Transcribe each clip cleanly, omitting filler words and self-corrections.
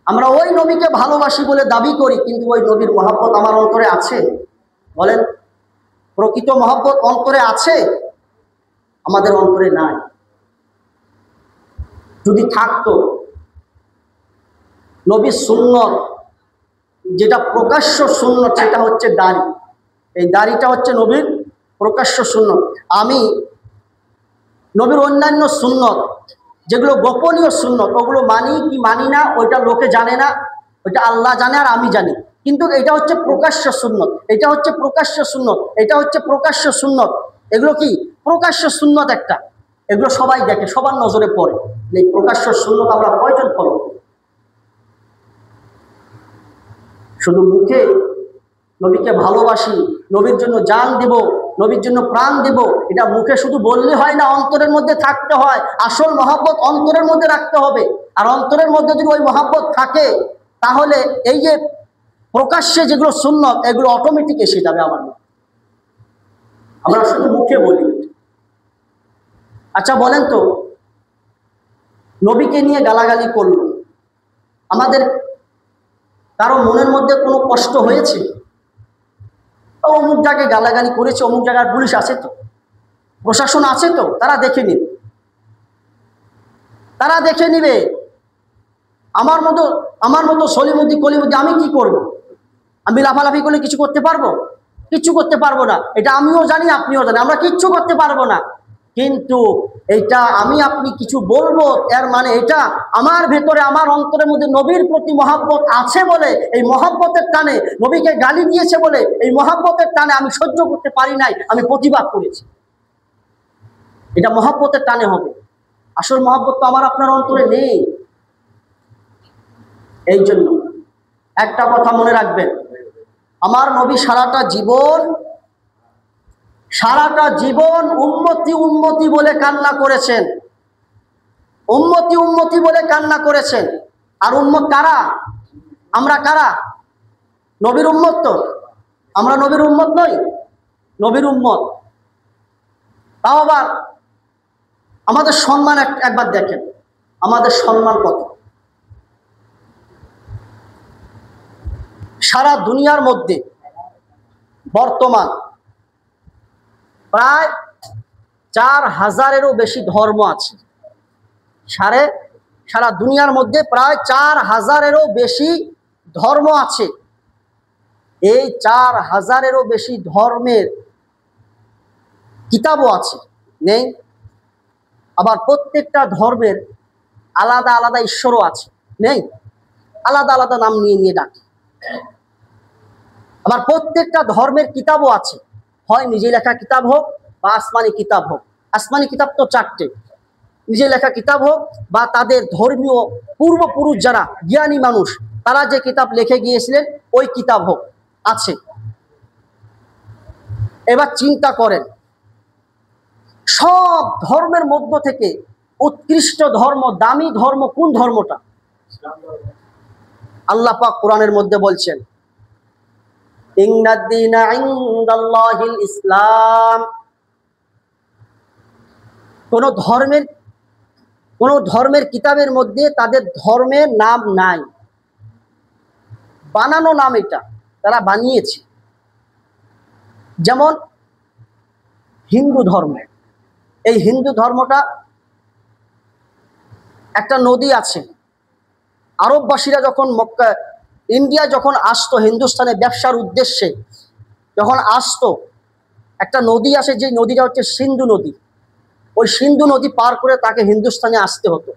আমরা ওই নবীকে ভালোবাসি বলে দাবি করি, কিন্তু ওই নবীর মহব্বত আমার অন্তরে আছে? বলেন, প্রকৃত মহব্বত অন্তরে আছে? আমাদের অন্তরে নাই। যদি থাকতো, নবীর সুন্নত যেটা প্রকাশ্য সুন্নত সেটা হচ্ছে দাড়ি। এই দাড়িটা হচ্ছে নবীর প্রকাশ্য সুন্নত। আমি নবীর অন্যান্য সুন্নত যেগুলো গোপনীয় সুন্নত ওগুলো মানি কি মানি না ওইটা লোকে জানে না, ওইটা আল্লাহ জানে আর আমি জানি। কিন্তু এটা হচ্ছে প্রকাশ্য সুন্নত, এটা হচ্ছে প্রকাশ্য সুন্নত, এটা হচ্ছে প্রকাশ্য সুন্নত। এগুলো কি প্রকাশ্য সুন্নত একটা, এগুলো সবাই দেখে, সবার নজরে পড়ে। এই প্রকাশ্য সুন্নত আমরা কয়জন ফলো করি? শুধু মুখে নবীকে ভালোবাসি, নবীর জন্য জান দেব, নবীর জন্য প্রাণ দেব, এটা মুখে শুধু বললে হয় না, অন্তরের মধ্যে থাকতে হয়। আসল মহব্বত অন্তরের মধ্যে রাখতে হবে। আর অন্তরের মধ্যে যদি ওই মহব্বত থাকে, তাহলে এই যে প্রকাশ্যে যেগুলো সুন্নত এগুলো অটোমেটিক এসে যাবে আমার মধ্যে। আমরা শুধু মুখে বলি। আচ্ছা বলেন তো, নবীকে নিয়ে গালাগালি করলো, আমাদের কারো মনের মধ্যে কোনো কষ্ট হয়েছে? অমুক জায়গায় গালাগালি করেছে, অমুক জায়গার পুলিশ আছে তো, প্রশাসন আছে তো, তারা দেখে নিবে, তারা দেখে নিবে। আমার মতো সলিমুদ্দি কলিমুদ্দি আমি কি করব? আমি লাফালাফি করলে কিছু করতে পারবো? কিচ্ছু করতে পারবো না। এটা আমিও জানি, আপনিও জানেন, আমরা কিচ্ছু করতে পারবো না। কিন্তু এইটা আমি আপনি কিছু বলবো, এর মানে এটা আমার ভেতরে, আমার অন্তরের মধ্যে নবীর প্রতি মহব্বত আছে বলে, এই মহব্বতের টানে নবীকে গালি দিয়েছে বলে, এই মহব্বতের টানে আমি সহ্য করতে পারি নাই, আমি প্রতিবাদ করেছি। এটা মহব্বতের টানে হবে। আসল মহব্বত তো আমার আপনার অন্তরে নেই। এই জন্য একটা কথা মনে রাখবেন, আমার নবী সারাটা জীবন উম্মতি উম্মতি বলে কান্না করেছেন, উম্মতি উম্মতি বলে কান্না করেছেন। আর উম্মত কারা? আমরা কারা? নবীর উম্মত তো। আমরা নবীর উম্মত নই? নবীর উম্মত। তাও আবার আমাদের সম্মান একবার দেখেন, আমাদের সম্মান কত। সারা দুনিয়ার মধ্যে বর্তমান প্রায় 4000-এরও বেশি ধর্ম আছে। সারা দুনিয়ার মধ্যে প্রায় 4000-এরও বেশি ধর্ম আছে। এই 4000-এরও বেশি ধর্মের কিতাবও আছে, নেই? আবার প্রত্যেকটা ধর্মের আলাদা আলাদা ঈশ্বরও আছে, নেই? আলাদা আলাদা নাম নিয়ে নিয়ে ডাকে। আবার প্রত্যেকটা ধর্মের কিতাবও আছে, হয় নিজে লেখা কিতাব হোক বা আসমানি কিতাব হোক। আসমানি কিতাব তো 4টে, নিজে লেখা কিতাব হোক বা তাদের ধর্মীয় পূর্বপুরুষ যারা জ্ঞানী মানুষ তারা যে কিতাব লিখে গিয়েছিলেন ওই কিতাব হোক, আছে। এবার চিন্তা করেন, সব ধর্মের মধ্য থেকে উৎকৃষ্ট ধর্ম, দামি ধর্ম কোন ধর্মটা? আল্লাহ পাক কোরআনের মধ্যে বলছেন, ইন্নাদ-দীনা ইনদাল্লাহিল ইসলাম। কোন ধর্মের কিতাবের মধ্যে তাদের ধর্মের নাম নাই, বানানো নাম, এটা তারা বানিয়েছে। যেমন হিন্দু ধর্ম, এই হিন্দু ধর্মটা একটা নদী আছে। আরববাসীরা যখন ইন্ডিয়া যখন আসতো হিন্দুস্তানে ব্যবসার উদ্দেশ্যে, যখন আসতো, একটা নদী আসে, যে নদীটা হচ্ছে সিন্ধু নদী। ওই সিন্ধু নদী পার করে তাকে হিন্দুস্তানে আসতে হতো।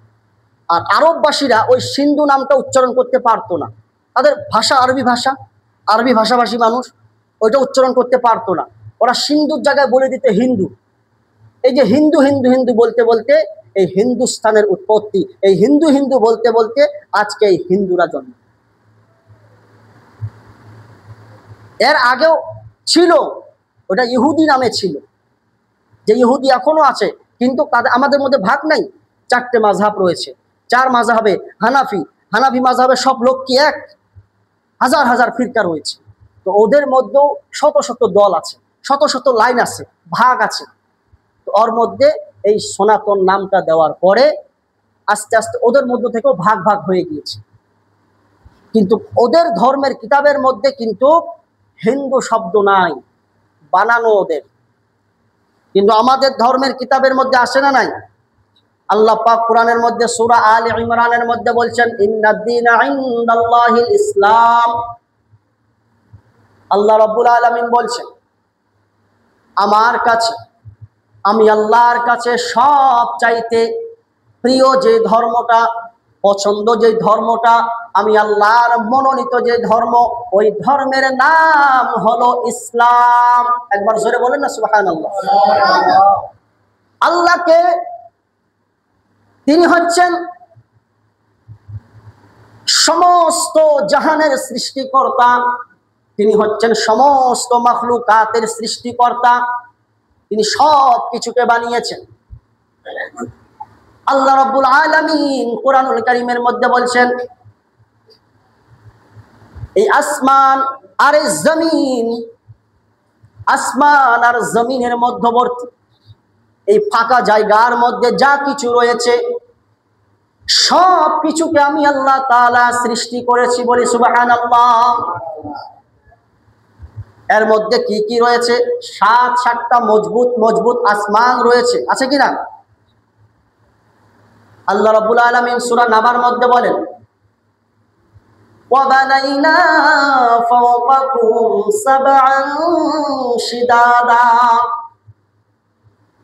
আর আরববাসীরা ওই সিন্ধু নামটা উচ্চারণ করতে পারতো না, তাদের ভাষা আরবি ভাষাভাষী মানুষ, ওইটা উচ্চারণ করতে পারতো না। ওরা সিন্ধুর জায়গায় বলে দিতে হিন্দু। এই যে হিন্দু হিন্দু হিন্দু বলতে বলতে এই হিন্দুস্তানের উৎপত্তি, এই হিন্দু হিন্দু বলতে বলতে আজকে এই হিন্দুরা জন্ম। এর আগেও ছিল, ওটা ইহুদি নামে ছিল, যে ইহুদি এখনো আছে, কিন্তু আমাদের মধ্যে ভাগ নাই। 4টে মাযহাব রয়েছে, 4 মাযহাবে হানাফি মাযহাবে সব লোক কি এক? হাজার হাজার ফিরকা রয়েছে। তো ওদের মধ্যেও শত শত দল আছে, শত শত লাইন আছে, ভাগ আছে। তো ওর মধ্যে এই সনাতন নামটা দেওয়ার পরে আস্তে আস্তে ওদের মধ্য থেকেও ভাগ ভাগ হয়ে গিয়েছে। কিন্তু ওদের ধর্মের কিতাবের মধ্যে কিন্তু হিন্দু শব্দ নাই, বানানো ওদের। কিন্তু আমাদের ধর্মের কিতাবের মধ্যে আসে না নাই? আল্লাহ পাক কোরআনের মধ্যে সূরা আলে ইমরানের মধ্যে বলছেন, ইন্নাদ-দীনা ইনদাল্লাহিল ইসলাম। আল্লাহ রাব্বুল আলামিন বলছেন, আমার কাছে, আমি আল্লাহর কাছে সব চাইতে প্রিয় যে ধর্মটা, পছন্দ যে ধর্মটা, আমি আল্লাহর মনোনীত যে ধর্ম, ওই ধর্মের নাম হলো ইসলাম। একবার জোরে বলেন না সুবহানাল্লাহ। আল্লাহকে, তিনি হচ্ছেন সমস্ত জাহানের সৃষ্টিকর্তা, তিনি হচ্ছেন সমস্ত মাখলুকাতের সৃষ্টিকর্তা, তিনি সব কিছুকে বানিয়েছেন। আল্লাহ রাব্বুল আলামিন কোরআনুল কারীমের মধ্যে বলছেন, এই আসমান আর এই জমিন, আসমান আর জমিনের মধ্যবর্তী এই ফাঁকা জায়গার মধ্যে যা কিছু রয়েছে সব কিছুকে আমি আল্লাহ তাআলা সৃষ্টি করেছি, বলি সুবহানাল্লাহ। এর মধ্যে কি কি রয়েছে? 7টা মজবুত মজবুত আসমান রয়েছে, আছে কিনা? আল্লাহ রাব্বুল আলামিন সূরা নাবার মধ্যে বলেন, ওয়াবানাইনা ফাওকাকুম সাবআন শিদাদা।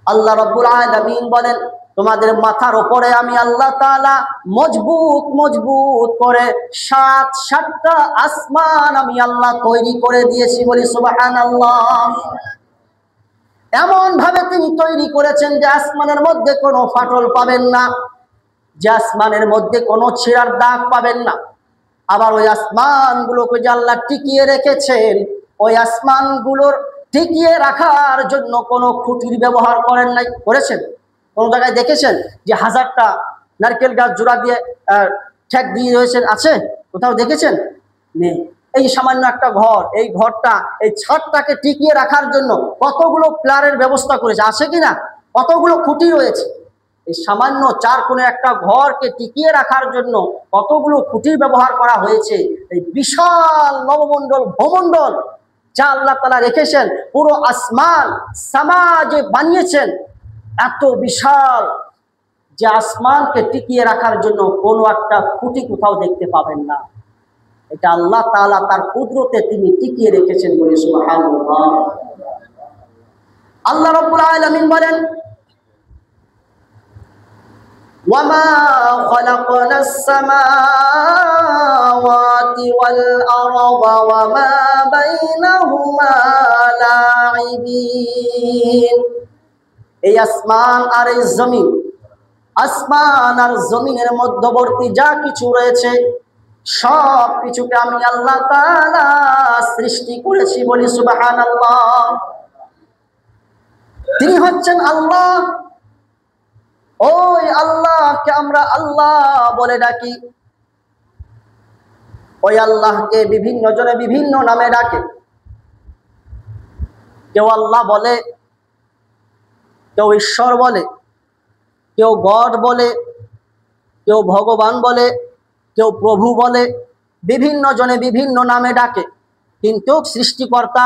আল্লাহ রাব্বুল আলামিন বলেন, তোমাদের মাথার উপরে আমি আল্লাহ তাআলা মজবুত মজবুত করে 7টা আসমান আমি আল্লাহ তৈরি করে দিয়েছি, বলি সুবহানাল্লাহ। এমন ভাবে তিনি তৈরি করেছেন যে আসমানের মধ্যে কোনো ফাটল পাবেন না, যে আসমানের মধ্যে কোনো ছিঁড়ার দাগ পাবেন না। আবার ওই আসমানগুলোকে যে আল্লাহ টিকিয়ে রেখেছেন, ওই আসমানগুলোর টিকিয়ে রাখার জন্য কোনো খুঁটির ব্যবহার করেন নাই। করেছেন? কোন জায়গায় দেখেছেন যে 1000টা নারকেল গাছ জোড়া দিয়ে ঠেক দিয়ে রয়েছেন? আছে কোথাও দেখেছেন? নেই। এই সামান্য একটা ঘর, এই ঘরটা, এই ছাদটাকে টিকিয়ে রাখার জন্য কতগুলো প্লারের ব্যবস্থা করেছে, আছে কিনা? কতগুলো খুঁটি রয়েছে। এই সামান্য 4 কোণে একটা ঘরকে টিকিয়ে রাখার জন্য কতগুলো খুঁটির ব্যবহার করা হয়েছে। এই বিশাল নবমণ্ডল ভূমণ্ডল যা আল্লাহ তাআলা রেখেছেন, পুরো আসমান সামা যে বানিয়েছেন, এত বিশাল যে আসমানকে টিকিয়ে রাখার জন্য কোনো একটা খুঁটি কোথাও দেখতে পাবেন না। এটা আল্লাহ তাআলা তার কুদরতে তিনি টিকিয়ে রেখেছেন, বলে সুবহানাল্লাহ। আল্লাহ রাব্বুল আলামিন বলেন, ওয়ামা খালাকনাস সামাওয়াতি ওয়াল আরদা ওয়ামা বাইনাহুমা লাঈবিন। এই আসমান আর এই জমিন, আসমান আর জমিনের মধ্যবর্তী যা কিছু রয়েছে সব কিছুকে আমি আল্লাহ তাআলা সৃষ্টি করেছি, বলি সুবহানাল্লাহ। তিনি হচ্ছেন আল্লাহ। ওই আল্লাহকে আমরা আল্লাহ বলে ডাকি। ওই আল্লাহকে বিভিন্ন জনে বিভিন্ন নামে ডাকে। কেউ আল্লাহ বলে, কেউ ঈশ্বর বলে, কেউ গড বলে, কেউ ভগবান বলে, কেউ প্রভু বলে, বিভিন্ন জনে বিভিন্ন নামে ডাকে। কিন্তু সৃষ্টিকর্তা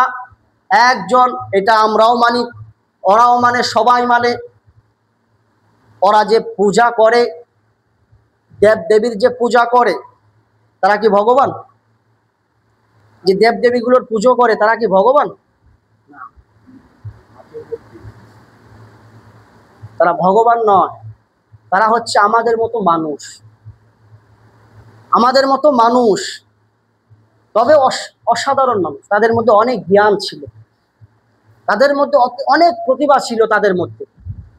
একজন, এটা আমরাও মানি, ওরাও মানে, সবাই মানে। ওরা যে পূজা করে, দেব দেবীর যে পূজা করে, তারা কি ভগবান? যে দেব দেবীগুলোর পুজো করে তারা কি ভগবান? না, তারা ভগবান নয়। তারা হচ্ছে আমাদের মতো মানুষ, আমাদের মতো মানুষ, তবে অসাধারণ মানুষ। তাদের মধ্যে অনেক জ্ঞান ছিল, তাদের মধ্যে অনেক প্রতিভা ছিল তাদের মধ্যে।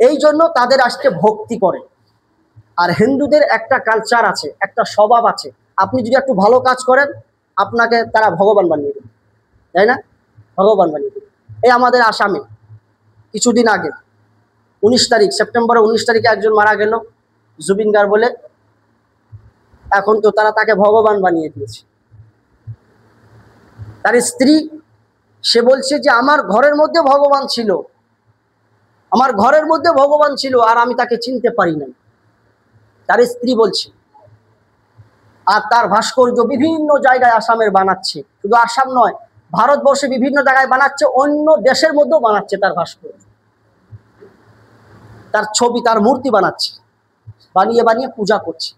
এই জন্য তাদের আজকে ভক্তি করে। আর হিন্দুদের একটা কালচার আছে, একটা স্বভাব আছে, আপনি যদি একটু ভালো কাজ করেন আপনাকে তারা ভগবান বানিয়ে দেবে, তাই না? ভগবান বানিয়ে দেবে। এই আমাদের আসামে কিছুদিন আগে 19 তারিখ, সেপ্টেম্বরের 19 তারিখে একজন মারা গেল, জুবিন গার্গ বলে। এখন তো তারা তাকে ভগবান বানিয়ে দিয়েছে। তার স্ত্রী, সে বলছে যে আমার ঘরের মধ্যে ভগবান ছিল, আমার ঘরের মধ্যে ভগবান ছিল, আর আমি তাকে চিনতে পারি না। তার স্ত্রী বলছে। আর তার ভাস্কর্য বিভিন্ন জায়গায় আসামের বানাচ্ছে, শুধু আসাম নয়, ভারতবর্ষে বিভিন্ন জায়গায় বানাচ্ছে, অন্য দেশের মধ্যেও বানাচ্ছে তার ভাস্কর্য, তার ছবি, তার মূর্তি বানাচ্ছে, বানিয়ে বানিয়ে পূজা করছে,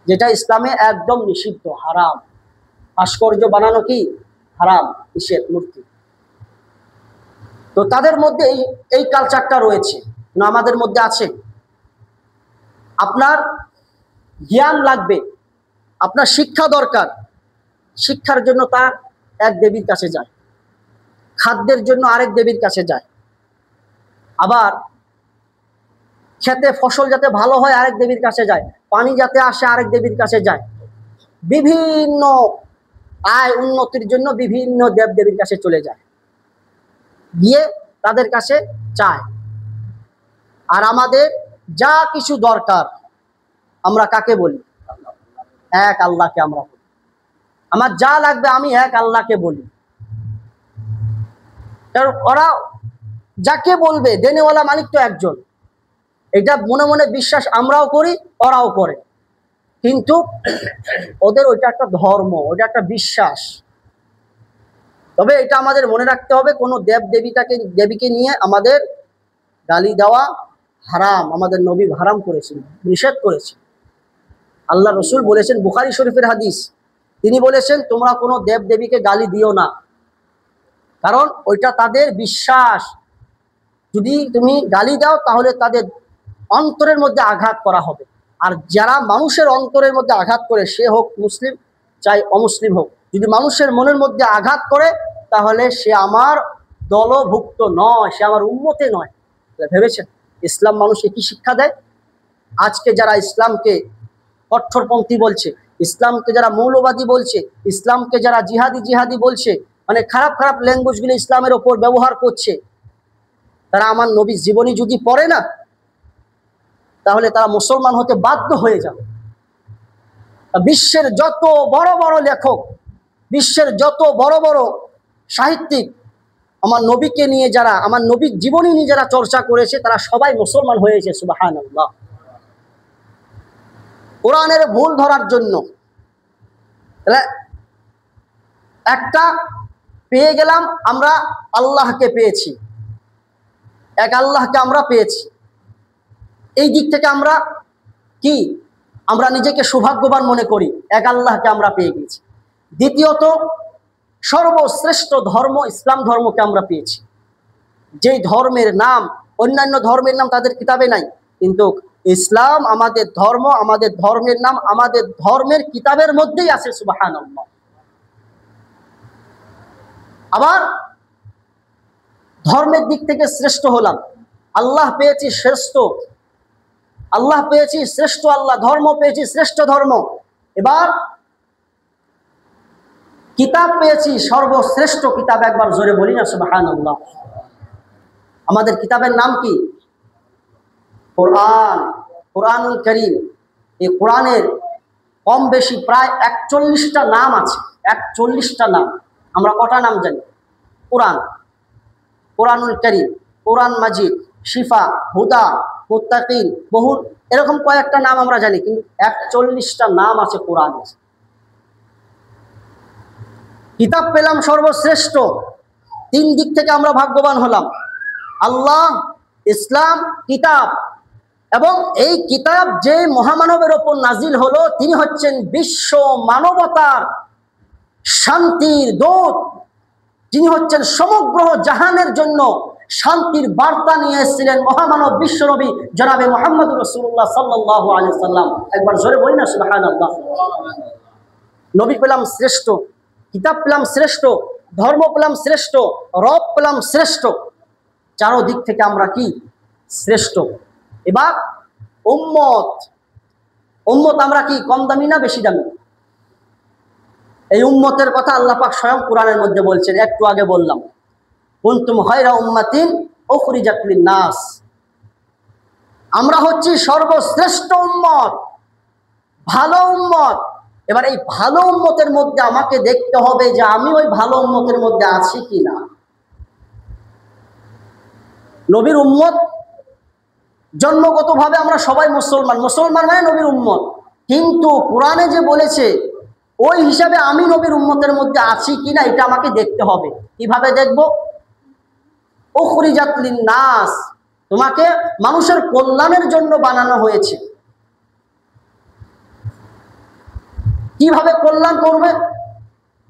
যেটা ইসলামে একদম নিষিদ্ধ, হারাম। ভাস্কর্য বানানো কি হারাম, নিষেধ, মূর্তি। তো তাদের মধ্যে এই কালচারটা রয়েছে, আমাদের মধ্যে আছে। আপনার জ্ঞান লাগবে, আপনার শিক্ষা দরকার, শিক্ষার জন্য তার এক দেবীর কাছে যায়, খাদ্যের জন্য আরেক দেবীর কাছে যায়, আবার খেতে ফসল যাতে ভালো হয় আরেক দেবীর কাছে যায়, পানি যাতে আসে আরেক দেবীর কাছে যায়, বিভিন্ন আয় উন্নতির জন্য বিভিন্ন দেব দেবীর কাছে চলে যায়, গিয়ে তাদের কাছে চায়। আর আমাদের যা কিছু দরকার আমরা কাকে বলি? এক আল্লাহকে আমরা বলি। আমার যা লাগবে আমি এক আল্লাহকে বলি। কারণ ওরা যাকে বলবে দেনেওয়ালা মালিক তো একজন, এটা মনে মনে বিশ্বাস আমরাও করি, ওরাও করে, কিন্তু ওদের ওইটা একটা ধর্ম, ওইটা একটা বিশ্বাস। তবে এটা আমাদের মনে রাখতে হবে, কোনো দেবীকে নিয়ে আমাদের গালি দেওয়া হারাম, আমাদের নবী হারাম করেছেন, নিষেধ করেছেন। আল্লাহ রসুল বলেছেন, বুখারী শরীফের হাদিস, তিনি বলেছেন তোমরা কোনো দেবীকে গালি দিও না, কারণ ওইটা তাদের বিশ্বাস। যদি তুমি গালি দাও তাহলে তাদের অন্তরের মধ্যে আঘাত করা হবে। আর যারা মানুষের অন্তরের মধ্যে আঘাত করে, সে হোক মুসলিম চাই অমুসলিম হোক, যদি মানুষের মনের মধ্যে আঘাত করে তাহলে সে আমার দলভুক্ত নয়, সে আমার উম্মতে নয়। ভেবেছেন ইসলাম মানুষকে কি শিক্ষা দেয়? আজকে যারা ইসলামকে কঠোরপন্থী বলছে, ইসলামকে যারা মৌলবাদী বলছে, ইসলামকে যারা জিহাদি বলছে, মানে খারাপ খারাপ ল্যাঙ্গুয়েজগুলো ইসলামের ওপর ব্যবহার করছে, তারা আমার নবীর জীবনী যদি পড়ে না, তাহলে তারা মুসলমান হতে বাধ্য হয়ে যাবে। বিশ্বের যত বড় বড় লেখক, বিশ্বের যত বড় বড় সাহিত্যিক আমার নবীকে নিয়ে যারা, আমার নবীর জীবনী নিয়ে যারা চর্চা করেছে, তারা সবাই মুসলমান হয়েছে। সুবহানাল্লাহ। কোরআনের ভুল ধরার জন্য একটা পেয়ে গেলাম, আমরা আল্লাহকে পেয়েছি, এক আল্লাহকে আমরা পেয়েছি, এই দিক থেকে আমরা কি, আমরা নিজেকে সৌভাগ্যবান মনে করি, এক আল্লাহকে আমরা পেয়ে গেছি। দ্বিতীয়ত, সর্বশ্রেষ্ঠ ধর্ম ইসলাম ধর্মকে আমরা পেয়েছি, যেই ধর্মের নাম, অন্যান্য ধর্মের নাম তাদের কিতাবে নাই, কিন্তু ইসলাম আমাদের ধর্ম, আমাদের ধর্মের নাম আমাদের ধর্মের কিতাবের মধ্যেই আছে। সুবহানাল্লাহ। আবার ধর্মের দিক থেকে শ্রেষ্ঠ হলাম, আল্লাহ পেয়েছি শ্রেষ্ঠ, আল্লাহ পেয়েছি শ্রেষ্ঠ আল্লাহ, ধর্ম পেয়েছি শ্রেষ্ঠ ধর্ম। এবার কিতাব পেয়েছি সর্বশ্রেষ্ঠ কিতাব, একবার জোরে বলি না সুবহানাল্লাহ। আমাদের কিতাবের নাম কি? কোরআন, কোরআনুল কারীম। এই কোরআনের কম বেশি প্রায় 41টা নাম আছে, 41টা নাম। আমরা কটা নাম জানি? কোরআন, কোরআনুল কারীম, কোরআন মাজিদ, শিফা, হুদা, মুত্তাকিন, বহু এরকম কয়েকটা নাম আমরা জানি, কিন্তু 41টা নাম আছে কোরআনের। কিতাব পেলাম সর্বশ্রেষ্ঠ, 3 দিক থেকে আমরা ভাগ্যবান হলাম, আল্লাহ, ইসলাম, কিতাব। এবং এই কিতাব যে মহামানবের ওপর নাজিল হলো, তিনি হচ্ছেন বিশ্ব মানবতার শান্তির দূত, যিনি হচ্ছেন সমগ্র জাহানের জন্য শান্তির বার্তা নিয়ে এসেছিলেন মহামানব বিশ্বনবী জনাবে মুহাম্মদ রাসূলুল্লাহ সাল্লাল্লাহু আলাইহি সাল্লাম। একবার জোরে বলি না সুবহানাল্লাহ। নবী পেলাম শ্রেষ্ঠ, কিতাব পেলাম শ্রেষ্ঠ, ধর্ম পেলাম শ্রেষ্ঠ, রব পেলাম শ্রেষ্ঠ, চারো দিক থেকে আমরা কি শ্রেষ্ঠ। এবার উম্মত, উম্মত আমরা কি কম দামি না বেশি দামি? এই উম্মতের কথা আল্লাহ পাক স্বয়ং কোরআনের মধ্যে বলছেন, একটু আগে বললাম, কুনতুম খায়রা উম্মাতিন উখরিজাত লিন-নাস। আমরা হচ্ছি সর্বশ্রেষ্ঠ উম্মত, ভালো উম্মত। এবার এই ভালো উম্মতের মধ্যে আমাকে দেখতে হবে যে আমি ওই ভালো উম্মতের মধ্যে আছি কিনা। নবীর উম্মত, জন্মগতভাবে আমরা সবাই মুসলমান, মুসলমান মানে নবীর উম্মত। কিন্তু কোরআনে যে বলেছে ওই হিসাবে আমি নবীর উম্মতের মধ্যে আছি কিনা এটা আমাকে দেখতে হবে। কিভাবে দেখব? উখরিজাত লিন-নাস, তোমাকে মানুষের কল্যাণের জন্য বানানো হয়েছে। কিভাবে কল্যাণ করবে?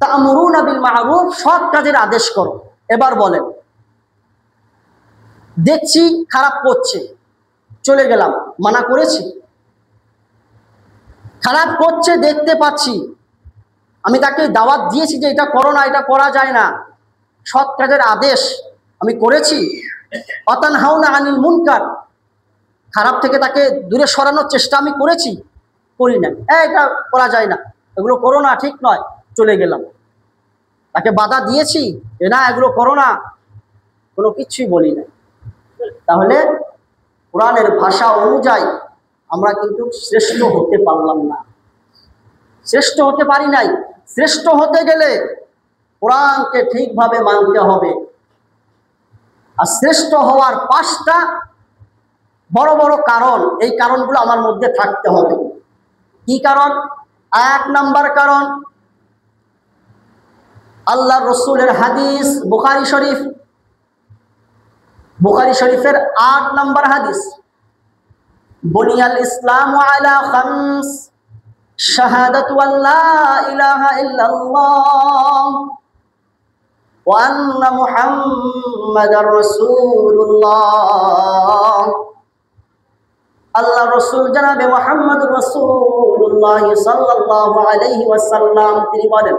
তা'মুরুনা বিল মা'রুফ, সৎ কাজের আদেশ করো। এবার বলেন, দেখছি খারাপ করছে, চলে গেলাম, মানা করেছি? খারাপ করছে দেখতে পাচ্ছি, আমি তাকে দাওয়াত দিয়েছি যে এটা করো না, এটা করা যায় না, সৎ কাজের আদেশ আমি করেছি। অতানহাউনা আনিল মুনকার, খারাপ থেকে তাকে দূরে সরানোর চেষ্টা আমি করেছি? করি না। এটা করা যায় না, এগুলো করো না, ঠিক নয়, চলে গেলাম। তাকে বাধা দিয়েছি যে না এগুলো করো না, কোনো কিছুই বলি না। তাহলে কোরআনের ভাষা অনুযায়ী আমরা কিন্তু শ্রেষ্ঠ হতে পারলাম না, শ্রেষ্ঠ হতে পারি নাই। শ্রেষ্ঠ হতে গেলে কোরআনকে ঠিকভাবে মানতে হবে। আর শ্রেষ্ঠ হওয়ার 5টা বড় বড় কারণ, এই কারণগুলো আমার মধ্যে থাকতে হবে। কি কারণ? 1 নাম্বার কারণ, আল্লাহ রসুলের হাদিস, বুখারী শরীফ, বুখারী শরীফের 8 নাম্বার হাদিস, বুনিয়াল ইসলামু আলা খামস, শাহাদাতু আল্লা ইলাহা ইল্লাল্লাহ ওয়া আন্না মুহাম্মাদার রাসূলুল্লাহ। আল্লাহ রসুল জনাবে মুহাম্মদুর রাসূলুল্লাহ সাল্লাল্লাহু আলাইহি ওয়াসাল্লাম তিনি বলেন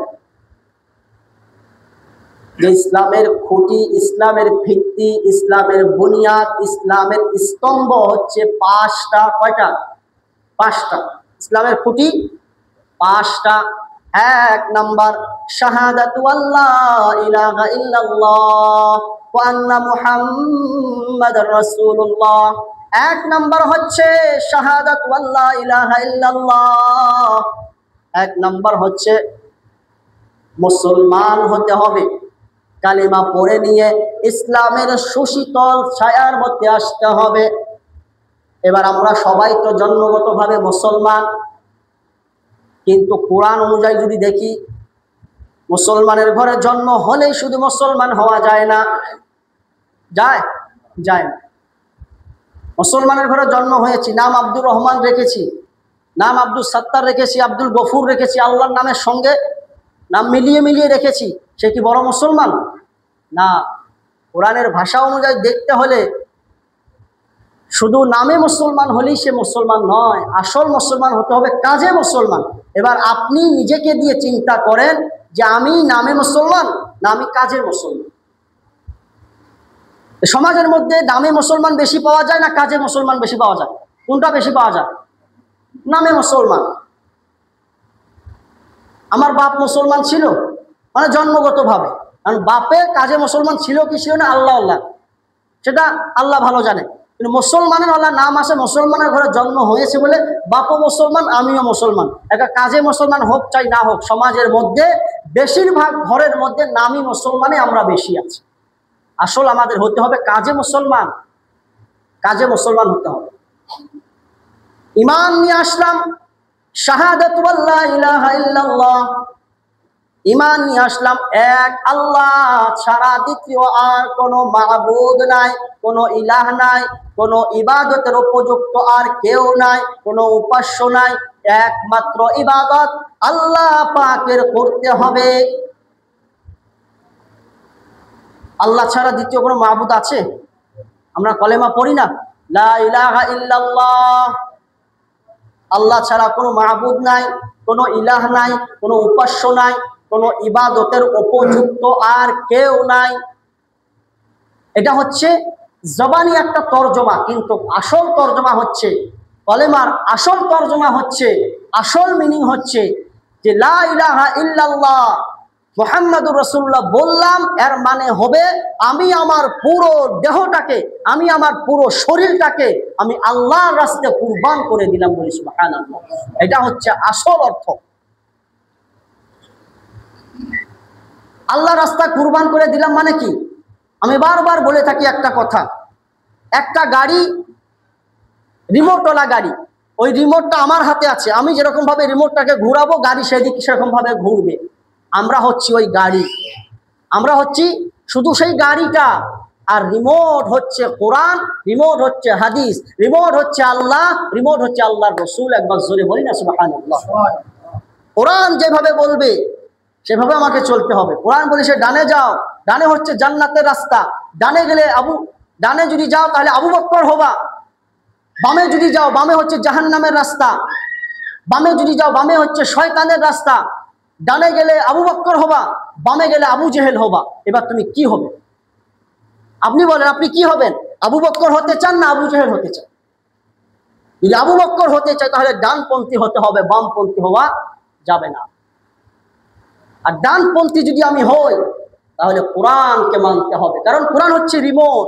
যে ইসলামের খুঁটি, ইসলামের ভিত্তি, ইসলামের বুনিয়াদ, ইসলামের স্তম্ভ হচ্ছে 5টা। কয়টা? 5টা। ইসলামের খুঁটি 5টা। 1 নাম্বার, শাহাদাতু আল্লা ইলাহা ইল্লাল্লাহ ওয়া আন্না মুহাম্মাদার রাসূলুল্লাহ। 1 নাম্বার হচ্ছে শাহাদাতু আল্লা ইলাহা ইল্লাল্লাহ। 1 নাম্বার হচ্ছে মুসলমান হতে হবে, কালিমা পড়ে নিয়ে ইসলামের সুশীতল ছায়ার মধ্যে আসতে হবে। এবার আমরা সবাই তো জন্মগতভাবে মুসলমান, কিন্তু কোরআন অনুযায়ী যদি দেখি, মুসলমানের ঘরে জন্ম হলেই শুধু মুসলমান হওয়া যায় না। যায়? যায় না। মুসলমানের ঘরে জন্ম হয়েছি, নাম আব্দুর রহমান রেখেছি, নাম আব্দুল সত্তার রেখেছি, আব্দুল গফুর রেখেছি, আল্লাহর নামের সঙ্গে নাম মিলিয়ে মিলিয়ে রেখেছি, সে কি বড় মুসলমান? না। কোরআনের ভাষা অনুযায়ী দেখতে হলে শুধু নামে মুসলমান হলেই সে মুসলমান নয়, আসল মুসলমান হতে হবে কাজে মুসলমান। এবার আপনি নিজেকে দিয়ে চিন্তা করেন যে আমি নামে মুসলমান না আমি কাজের মুসলমান। সমাজের মধ্যে নামে মুসলমান বেশি পাওয়া যায় না কাজে মুসলমান বেশি পাওয়া যায়? কোনটা বেশি পাওয়া যায়? নামে মুসলমান। আমার বাপ মুসলমান ছিল, মানে জন্মগতভাবে, কারণ বাপে কাজে মুসলমান ছিল কি ছিল না আল্লাহ আল্লাহ, সেটা আল্লাহ ভালো জানে। কিন্তু মুসলমানের আল্লাহ নাম আছে, মুসলমানের ঘরে জন্ম হয়েছে বলে বাপও মুসলমান আমিও মুসলমান। একটা কাজে মুসলমান হোক চাই না হোক, সমাজের মধ্যে বেশিরভাগ ঘরের মধ্যে নামী মুসলমানে আমরা বেশি আছি। আসল আমাদের হতে হবে কাজে মুসলমান, কাজে মুসলমান হতে হবে। ঈমান নিয়ে আসলাম, শাহাদাতু আল্লা ইলাহা ইল্লাল্লাহ, ঈমান নিয়ে আসলাম এক আল্লাহ ছাড়া দ্বিতীয় আর কোনো মাবুদ নাই, কোনো ইলাহ নাই, কোনো ইবাদতের উপযুক্ত আর কেউ নাই, কোনো উপাস্য নাই, একমাত্র ইবাদত আল্লাহ পাকের করতে হবে। আল্লাহ ছাড়া দ্বিতীয় কোনো মাবুদ আছে? আমরা কলেমা পড়ি না, লা ইলাহা ইল্লাল্লাহ, আল্লাহ ছাড়া কোনো মাবুদ নাই, কোনো ইলাহ নাই, কোনো উপাস্য নাই, কোনো ইবাদতের উপযুক্ত আর কেউ নাই। এটা হচ্ছে জবানি একটা তর্জমা, কিন্তু আসল তর্জমা হচ্ছে, কলেমার আসল তর্জমা হচ্ছে, আসল মিনিং হচ্ছে যে লা ইলাহা ইল্লাল্লাহ মুহাম্মাদুর রাসূলুল্লাহ বললাম, এর মানে হবে আমি আমার পুরো দেহটাকে, আমি আমার পুরো শরীরটাকে আমি আল্লাহর রাস্তায় কুরবান করে দিলাম, বলি সুবহানাল্লাহ। এটা হচ্ছে আসল অর্থ। আল্লাহ রাস্তায় কুরবান করে দিলাম মানে কি? আমি বারবার বলে থাকি একটা কথা, একটা গাড়ি, রিমোটওয়ালা গাড়ি, ওই রিমোটটা আমার হাতে আছে, আমি যেরকম ভাবে রিমোটটাকে ঘুরাবো গাড়ি সেদিক সেরকম ভাবে ঘুরবে। আমরা হচ্ছি ওই গাড়ি, আমরা হচ্ছি শুধু সেই গাড়িটা। আর রিমোট হচ্ছে কোরআন, রিমোট হচ্ছে হাদিস, রিমোট হচ্ছে আল্লাহ, রিমোট হচ্ছে আল্লাহর রাসূল। একবার জোরে বলি না সুবহানাল্লাহ। কোরআন যেভাবে বলবে সেভাবে আমাকে চলতে হবে। কোরআন বলেছে ডানে যাও, ডানে হচ্ছে জান্নাতের রাস্তা, ডানে গেলে ডানে যদি যাও তাহলে আবু বকর হবা, বামে যদি যাও বামে হচ্ছে জাহান্নামের রাস্তা, বামে যদি যাও বামে হচ্ছে শয়তানের রাস্তা। ডানে গেলে আবু বকর হবা, বামে গেলে আবু জেহেল হবা। এবার তুমি কি হবে? আপনি বলেন, আপনি কি হবেন? আবু বকর হতে চান না আবু জেহেল হতে চান? যদি আবু বকর হতে চাই তাহলে ডানপন্থী হতে হবে, বামপন্থী হওয়া যাবে না। আর ডানপন্থী যদি আমি হই তাহলে কোরআনকে মানতে হবে, কারণ কোরআন হচ্ছে রিমোট।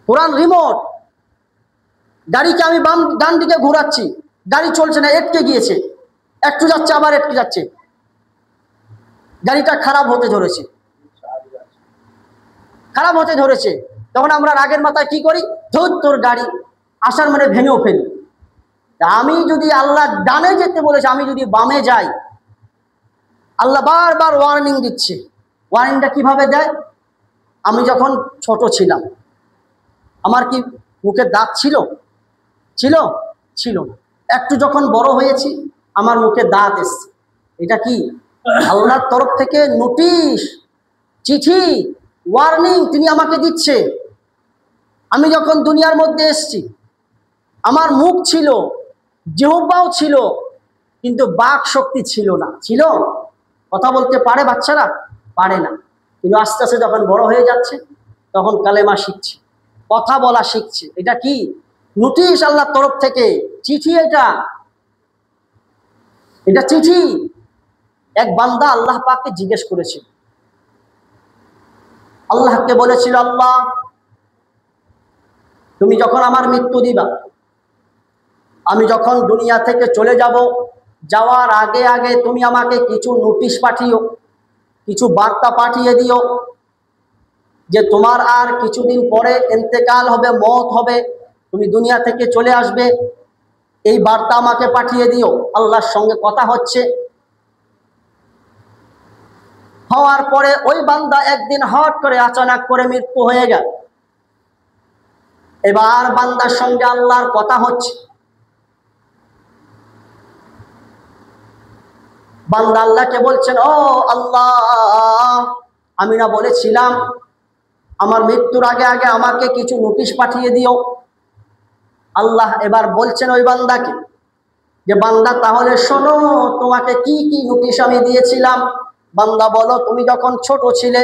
কোরআন রিমোট। গাড়িকে আমি ডান দিকে ঘোরাচ্ছি, গাড়ি চলছে না, এটকে গিয়েছে, একটু যাচ্ছে আবার এটকে যাচ্ছে, গাড়িটা খারাপ হতে ধরেছে, খারাপ হতে ধরেছে। তখন আমরা রাগের মাথায় কি করি? ধুর তোর গাড়ি, আসার মানে ভেঙেও ফেলি। আমি যদি আল্লাহ ডানে যেতে বলেছে, আমি যদি বামে যাই, আল্লাহ বারবার ওয়ার্নিং দিচ্ছে। ওয়ার্নিংটা কিভাবে দেয়? আমি যখন ছোট ছিলাম আমার কি মুখে দাঁত ছিল? ছিল? ছিল না। একটু যখন বড় হয়েছি আমার মুখে দাঁত এসছে। এটা কি? আল্লাহর তরফ থেকে নোটিশ, চিঠি, ওয়ার্নিং তিনি আমাকে দিচ্ছে। আমি যখন দুনিয়ার মধ্যে এসছি আমার মুখ ছিল, জিহ্বাও ছিল, কিন্তু বাক শক্তি ছিল না। ছিল? কথা বলতে পারে বাচ্চারা? পারে না। কিন্তু আস্তে আস্তে যখন বড় হয়ে যাচ্ছে তখন কালেমা শিখছে, কথা বলা শিখছে। এটা কি? নোটিশ আল্লাহর তরফ থেকে, চিঠি। এটা চিঠি। এক বান্দা আল্লাহ পাককে জিজ্ঞেস করেছিল, আল্লাহকে বলেছিল, আল্লাহ তুমি যখন আমার মৃত্যু দিবা, আমি যখন দুনিয়া থেকে চলে যাব, যাওয়ার আগে আগে তুমি আমাকে কিছু নোটিশ পাঠিও, কিছু বার্তা পাঠিয়ে দিও যে তোমার আর কিছুদিন পরে ইন্তেকাল হবে, মওত হবে, তুমি দুনিয়া থেকে চলে আসবে। এই বার্তা আমাকে পাঠিয়ে দিও। আল্লাহর সঙ্গে কথা হচ্ছে। হওয়ার পরে ওই বান্দা একদিন হঠাৎ করে আচানক করে মৃত্যু হয়ে গেল। এবার বান্দার সঙ্গে আল্লাহর কথা হচ্ছে। বান্দা আল্লাহকে বলছেন, ও আল্লাহ, আমি না বলেছিলাম আমার মৃত্যুর আগে আগে আমাকে কিছু নোটিশ পাঠিয়ে দিও। আল্লাহ এবার বলছেন ওই বান্দাকে যে, বান্দা তাহলে শোনো, তোমাকে কি কি নোটিশ আমি দিয়েছিলাম। বান্দা বলো, তুমি যখন ছোট ছিলে,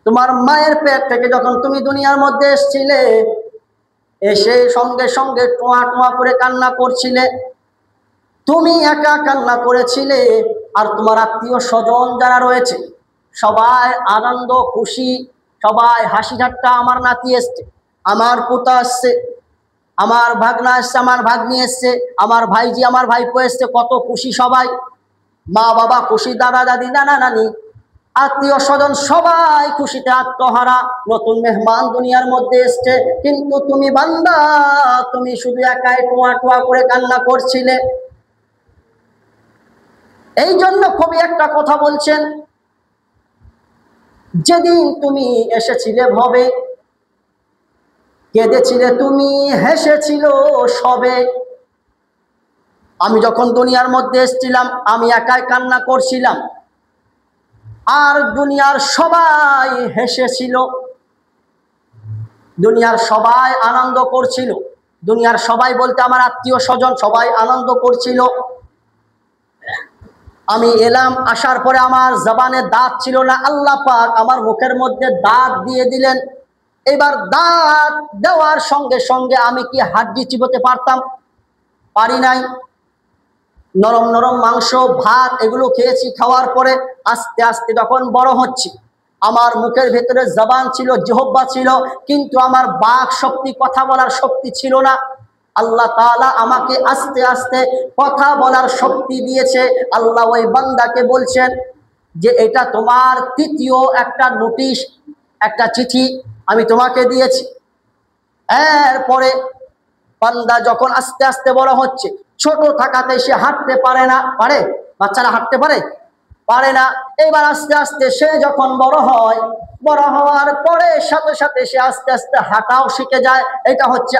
তোমার মায়ের পেট থেকে যখন তুমি দুনিয়ার মধ্যে এসেছিলে, এসে সঙ্গে সঙ্গে টোয়া টোয়া করে কান্না করছিলে। তুমি একা কান্না করেছিলে, আর তোমার আত্মীয় স্বজন যারা রয়েছে সবাই আনন্দ খুশি, সবাই হাসি ঠাট্টা। আমার নাতি এসছে, আমার পোতা আসছে, আমার ভাগনা এসছে, আমার ভাগ্নি এসছে, আমার ভাইজি আমার ভাইপো এসছে, কত খুশি সবাই। মা বাবা খুশি, দাদা দাদি নানা নানি আত্মীয় স্বজন সবাই খুশিতে আত্মহারা। নতুন মেহমান দুনিয়ার মধ্যে এসছে, কিন্তু তুমি বান্দা, তুমি শুধু একাই টোয়া টোয়া করে কান্না করছিলে। এই জন্য কবি একটা কথা বলছেন, যেদিন তুমি এসেছিলে ভবে, কেঁদেছিলে তুমি, হেসেছিল সবে। আমি যখন দুনিয়ার মধ্যে এসেছিলাম আমি একাই কান্না করছিলাম, আর দুনিয়ার সবাই হেসেছিল, দুনিয়ার সবাই আনন্দ করছিল। দুনিয়ার সবাই বলতে আমার আত্মীয় স্বজন সবাই আনন্দ করছিল। আমি এলাম, আসার পরে আমার জবানে দাঁত ছিল না, আল্লাহ পাক আমার মুখের মধ্যে দাঁত দিয়ে দিলেন। এবার দাঁত দেওয়ার সঙ্গে সঙ্গে আমি কি হাড্ডি চিবোতে পারতাম? পারি নাই। নরম নরম মাংস, ভাত এগুলো খেয়েছি। খাওয়ার পরে আস্তে আস্তে যখন বড় হচ্ছি, আমার মুখের ভেতরে জবান ছিল, জিহ্বা ছিল, কিন্তু আমার বাক শক্তি, কথা বলার শক্তি ছিল না। আল্লাহ তাআলা আমাকে আস্তে আস্তে কথা বলার শক্তি দিয়েছে। আল্লাহ ওই বান্দাকে বলছেন যে, এটা তোমার তৃতীয় একটা নোটিশ, একটা চিঠি আমি তোমাকে দিয়েছি। এরপরে বান্দা যখন আস্তে আস্তে বড় হচ্ছে, ছোট থাকাতে সে হাঁটতে পারে না, পারে? বাচ্চারা হাঁটতে পারে? পারে না। এবার আস্তে আস্তে সে যখন বড় হয়, বড় হওয়ার পরে সাথে সাথে সে আস্তে আস্তে হাঁটাও শিখে যায়। এটা হচ্ছে